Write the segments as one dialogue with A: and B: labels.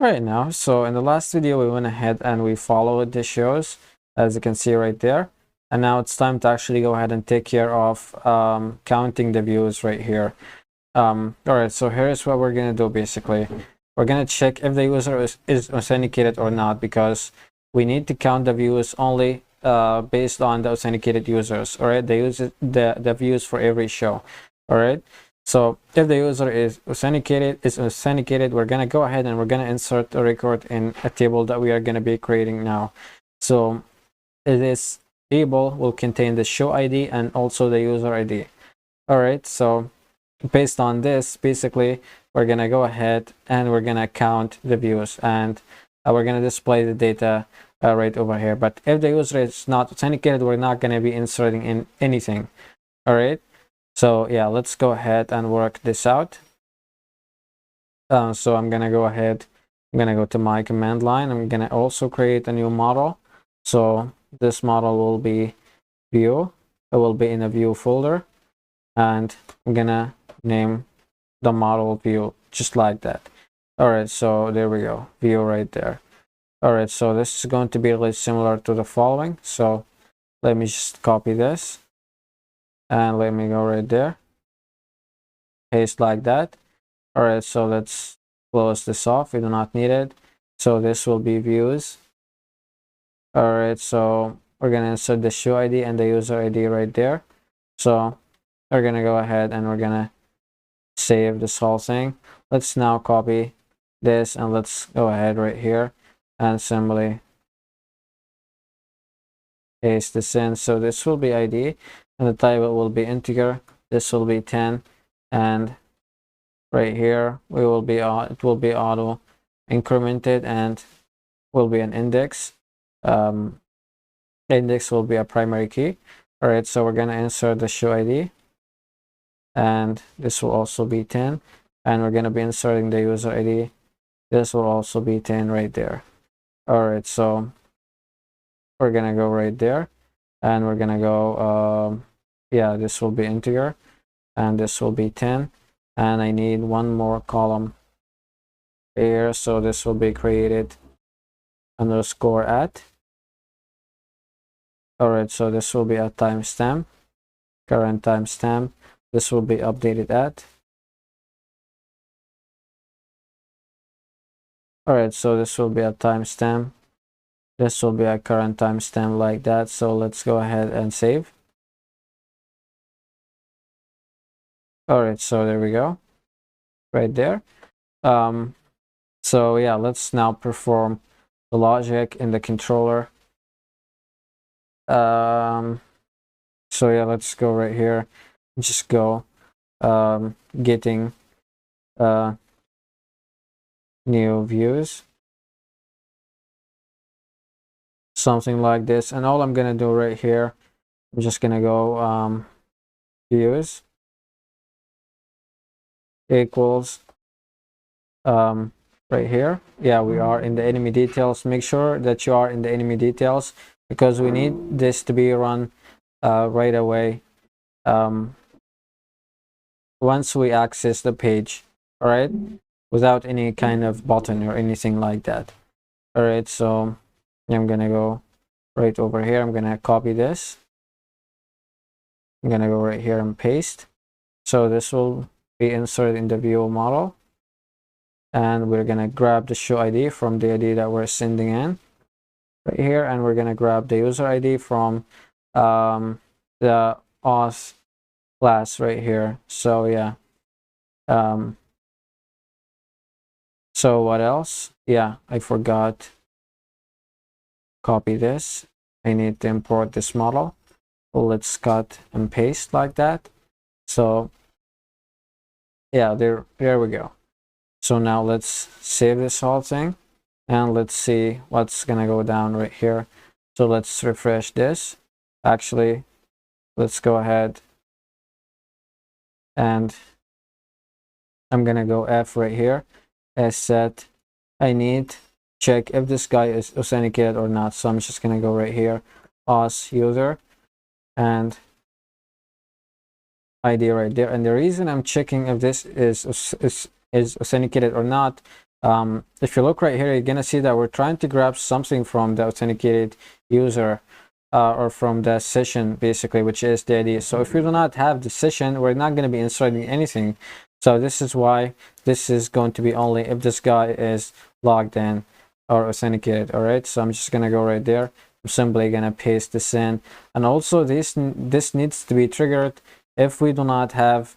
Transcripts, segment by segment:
A: Right now, so in the last video, we went ahead and we followed the shows, as you can see right there. And now it's time to actually go ahead and take care of counting the views right here. All right, so here's what we're gonna do basically. We're gonna check if the user is authenticated or not, because we need to count the views only based on the authenticated users. All right, they use the views for every show. All right. So if the user is authenticated, we're gonna go ahead and we're gonna insert a record in a table that we are gonna be creating now. So this table will contain the show ID and also the user ID. All right. So based on this, basically, we're gonna go ahead and we're gonna count the views, and we're gonna display the data right over here. But if the user is not authenticated, we're not gonna be inserting in anything. All right. So yeah, let's go ahead and work this out. So I'm gonna go ahead, I'm gonna go to my command line. I'm gonna also create a new model. So this model will be view. It will be in a view folder, and I'm gonna name the model view just like that. All right, so there we go, view right there. All right, so this is going to be really similar to the following. So let me just copy this and let me go right there, paste like that. All right, so let's close this off. We do not need it. So this will be views. All right, so we're gonna insert the show ID and the user ID right there. So we're gonna go ahead and we're gonna save this whole thing. Let's now copy this and let's go ahead right here and simply paste this in. So this will be ID and the type will be integer. This will be 10, and right here it will be auto incremented and will be an index. Index will be a primary key. All right, so we're gonna insert the show ID, and this will also be 10, and we're gonna be inserting the user ID. This will also be 10 right there. All right, so we're gonna go right there, and we're gonna go yeah, this will be integer, and this will be 10, and I need one more column here, so this will be created underscore at. All right, so this will be a timestamp, current timestamp. This will be updated at. All right, so this will be a timestamp. This will be a current timestamp like that. So let's go ahead and save. All right, so there we go, right there. So yeah, let's now perform the logic in the controller. So yeah, let's go right here. Just go getting new views, something like this. And all I'm gonna do right here, I'm just gonna go views equals right here. Yeah, we are in the enemy details. Make sure that you are in the enemy details, because we need this to be run right away once we access the page. All right, without any kind of button or anything like that. All right, so I'm gonna go right over here. I'm gonna copy this. I'm gonna go right here and paste. So this will be inserted in the view model, and we're gonna grab the show ID from the ID that we're sending in right here, and we're gonna grab the user ID from the auth class right here. So yeah, so what else? Yeah, I forgot, copy this. I need to import this model. So let's cut and paste like that. So yeah, there we go. So now let's save this whole thing, and let's see what's gonna go down right here. So let's refresh this. Actually, let's go ahead and I'm gonna go F right here as set. I need check if this guy is authenticated or not. So I'm just gonna go right here, auth user, and ID right there. And the reason I'm checking if this is authenticated or not, If you look right here, you're gonna see that we're trying to grab something from the authenticated user, or from the session, basically, which is the ID. So if we do not have the session, we're not going to be inserting anything. So this is why this is going to be only if this guy is logged in or authenticated. All right, so I'm just going to go right there. I'm simply going to paste this in, and also this needs to be triggered if we do not have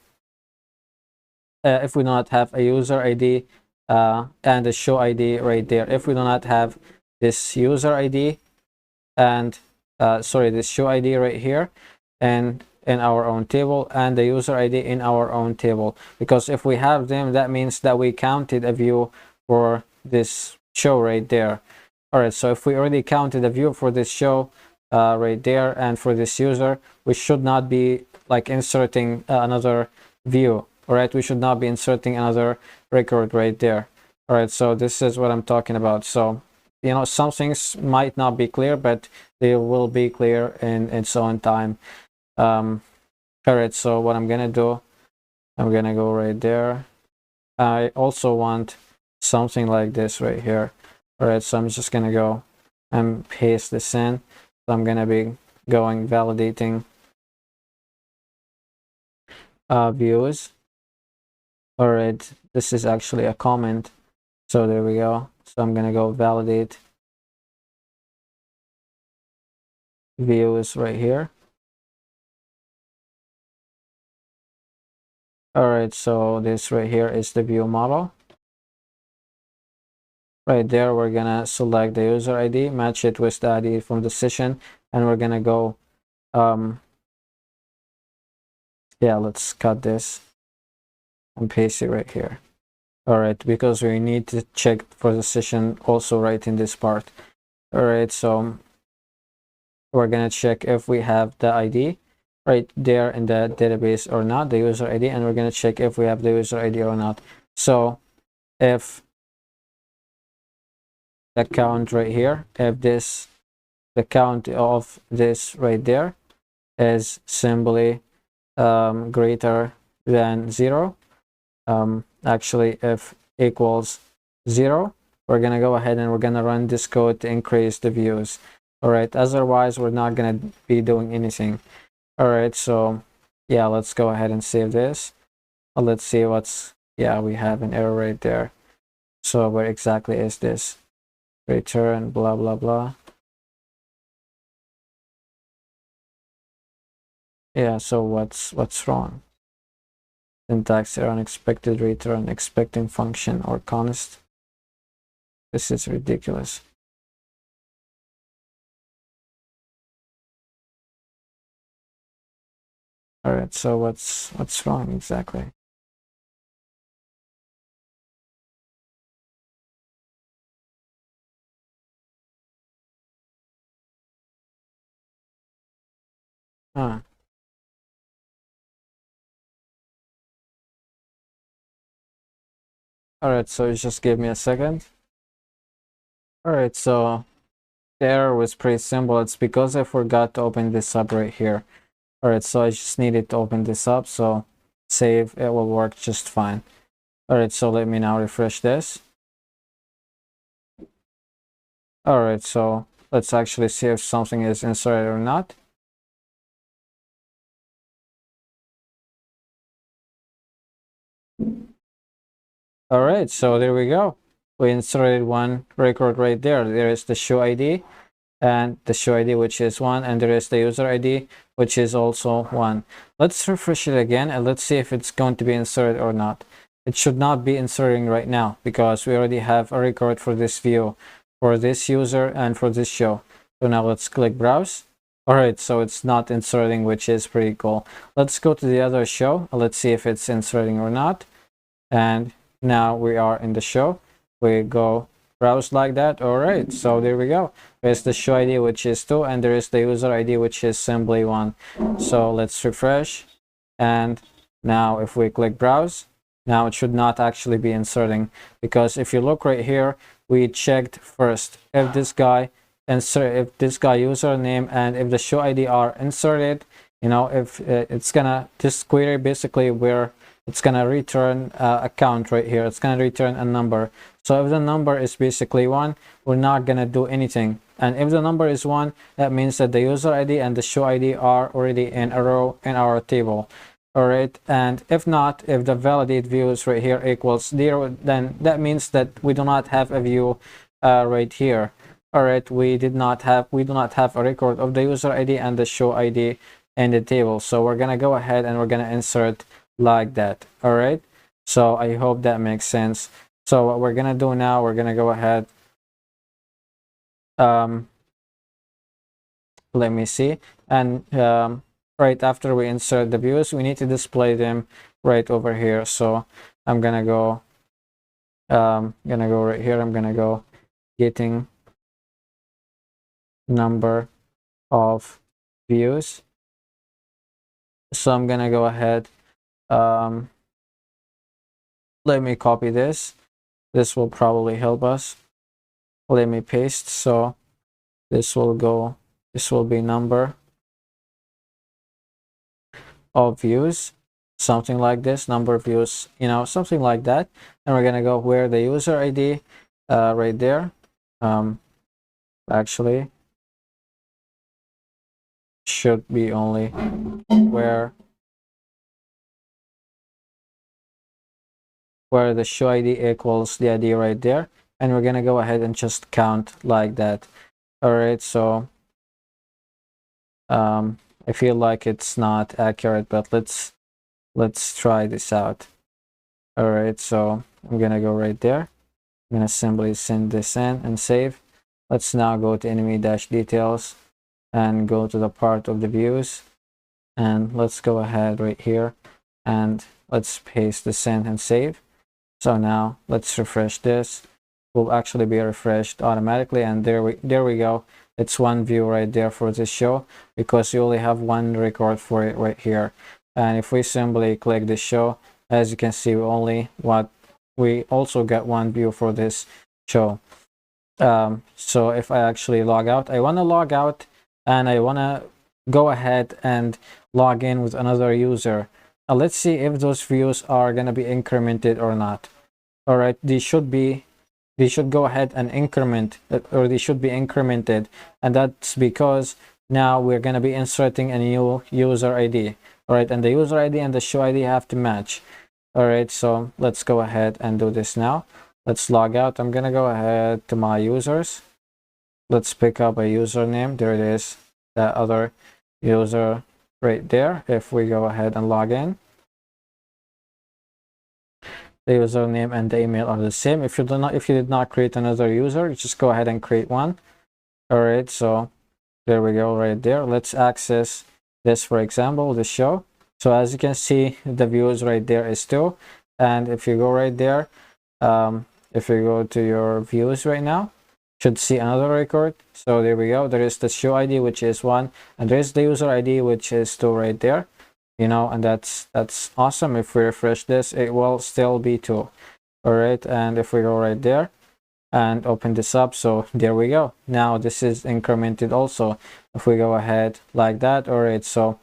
A: a user ID and a show ID right there. If we do not have this user ID and this show ID right here, and in our own table, and the user ID in our own table, because if we have them, that means that we counted a view for this show right there. All right, so if we already counted a view for this show right there and for this user, we should not be like inserting another view. All right, we should not be inserting another record right there. All right, so this is what I'm talking about. So some things might not be clear, but they will be clear in its own time. All right, so what I'm gonna do, I'm gonna go right there. I also want something like this right here. All right, so I'm just gonna go and paste this in. So I'm gonna be going validating views. All right, this is actually a comment. So there we go. So I'm gonna go validate views right here. All right, so this right here is the view model. Right there, we're gonna select the user ID, match it with the ID from the session, and we're gonna go yeah, let's cut this and paste it right here. All right, because we need to check for the session also right in this part. All right, so we're gonna check if we have the ID right there in the database or not, the user ID, and we're gonna check if we have the user ID or not. So if the count right here, if the count of this right there is simply greater than 0, actually if equals 0, we're gonna go ahead and we're gonna run this code to increase the views. All right, otherwise we're not gonna be doing anything. All right, so yeah, let's go ahead and save this. Let's see what's, yeah, we have an error right there. So where exactly is this? Return blah blah blah. Yeah, so what's wrong? Syntax error, unexpected return, expecting function or const. This is ridiculous. All right, so what's wrong exactly? Huh. All right, so just give me a second. All right, so the error was pretty simple. It's because I forgot to open this up right here. All right, so I just needed to open this up, so save, it will work just fine. All right, so let me now refresh this. All right, so let's actually see if something is inserted or not. All right, so there we go. We inserted one record right there. There is the show ID and the show ID, which is 1, and there is the user ID, which is also 1. Let's refresh it again and let's see if it's going to be inserted or not. It should not be inserting right now because we already have a record for this view, for this user, and for this show. So now let's click browse. All right, so it's not inserting, which is pretty cool. Let's go to the other show. Let's see if it's inserting or not. And now we are in the show. We go browse like that. All right, so there we go. There's the show ID, which is 2, and there is the user ID, which is simply 1. So let's refresh, and now if we click browse, now it should not actually be inserting, because if you look right here, we checked first if this guy username and if the show ID are inserted. If it's gonna, this query basically, we're it's gonna return a count right here. It's gonna return a number. So if the number is basically 1, we're not gonna do anything. And if the number is 1, that means that the user ID and the show ID are already in a row in our table. All right, and if not, if the validate views right here equals 0, then that means that we do not have a view right here. All right, we do not have a record of the user ID and the show ID in the table. So we're gonna go ahead and we're gonna insert like that. All right, so I hope that makes sense. So what we're gonna do now, we're gonna go ahead. Let me see, and right after we insert the views, we need to display them right over here. So I'm gonna go right here. I'm gonna go getting number of views. So I'm gonna go ahead, let me copy this. This will probably help us. Let me paste. So this will be number of views, something like this, number of views, something like that. And we're gonna go where the user ID right there. Actually should be only where the show ID equals the ID right there, and we're gonna go ahead and just count like that. All right, so I feel like it's not accurate, but let's try this out. All right, so I'm gonna go right there. I'm gonna simply send this in and save. Let's now go to enemy dash details and go to the part of the views, and let's go ahead right here and let's paste this in and save. So now let's refresh this. Will actually be refreshed automatically, and there we go. It's one view right there for this show, because you only have one record for it right here. And if we simply click the show, as you can see, we also get one view for this show. So if I actually log out, I want to log out and I want to go ahead and log in with another user. Let's see if those views are going to be incremented or not. All right, they should go ahead and increment, or they should be incremented, and that's because now we're going to be inserting a new user ID. All right, and the user ID and the show ID have to match. All right, so let's go ahead and do this now. Let's log out. I'm going to go ahead to my users. Let's pick up a username. There it is, that other user right there. If we go ahead and log in, the username and the email are the same. If you did not create another user, just go ahead and create one. All right, so there we go right there. Let's access this, for example, the show. So as you can see, the views right there is 2, and if you go right there, if you go to your views right now, should see another record. So there we go. There is the show ID, which is 1, and there's the user ID, which is 2 right there. And that's awesome. If we refresh this, it will still be 2. All right, and if we go right there and open this up, so there we go. Now this is incremented also. If we go ahead like that, all right, so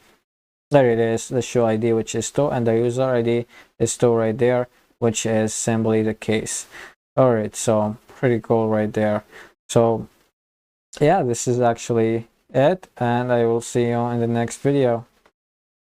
A: there it is, the show ID, which is 2, and the user ID is 2 right there, which is simply the case. All right, so pretty cool right there. So yeah, this is actually it, and I will see you in the next video.